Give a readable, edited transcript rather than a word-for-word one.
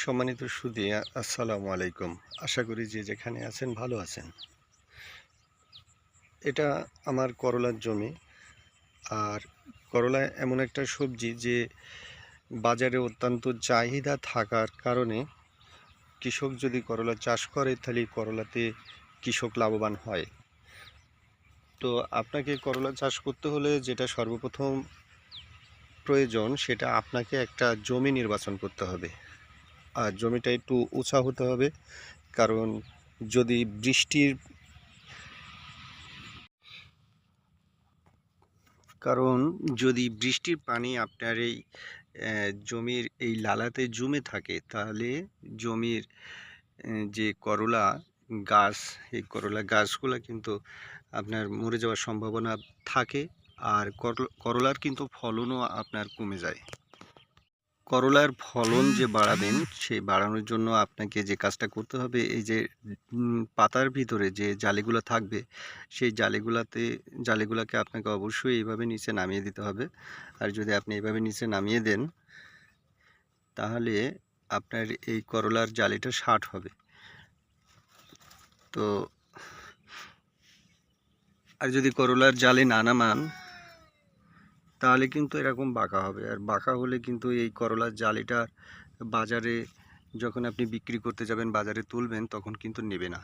সম্মানিত সুধী, আসসালামু আলাইকুম। আশা করি যে যেখানে আছেন ভালো আছেন। এটা আমার করলার জমি। আর করলা এমন একটা সবজি যে বাজারে অত্যন্ত চাহিদা থাকার কারণে কৃষক যদি করলা চাষ করে তাহলে করলাতে কৃষক লাভবান হয়। তো আপনাকে করলা চাষ করতে হলে যেটা সর্বপ্রথম প্রয়োজন সেটা আপনাকে একটা জমি নির্বাচন করতে হবে। আর জমিটা একটু উঁচা হতে হবে, কারণ যদি বৃষ্টির কারণ যদি বৃষ্টির পানি আপনার এই জমির এই লালাতে জমে থাকে তাহলে জমির যে করলা গাছ, এই করলা গাছগুলো কিন্তু আপনার মরে যাওয়ার সম্ভাবনা থাকে। আর করলার কিন্তু ফলনও আপনার কমে যায়। করলার ফলন যে বাড়াবেন, সেই বাড়ানোর জন্য আপনাকে যে কাজটা করতে হবে, এই যে পাতার ভিতরে যে জালিগুলো থাকবে, সেই জালিগুলোকে আপনাকে অবশ্যই এইভাবে নিচে নামিয়ে দিতে হবে। আর যদি আপনি এইভাবে নিচে নামিয়ে দেন তাহলে আপনার এই করলার জালিটা ষাট হবে। তো আর যদি করলার জালি না নামান তাহলে কিন্তু এরকম বাঁকা হবে। আর বাঁকা হলে কিন্তু এই করলার জালিটা বাজারে যখন আপনি বিক্রি করতে যাবেন, বাজারে তুলবেন, তখন কিন্তু নেবে না।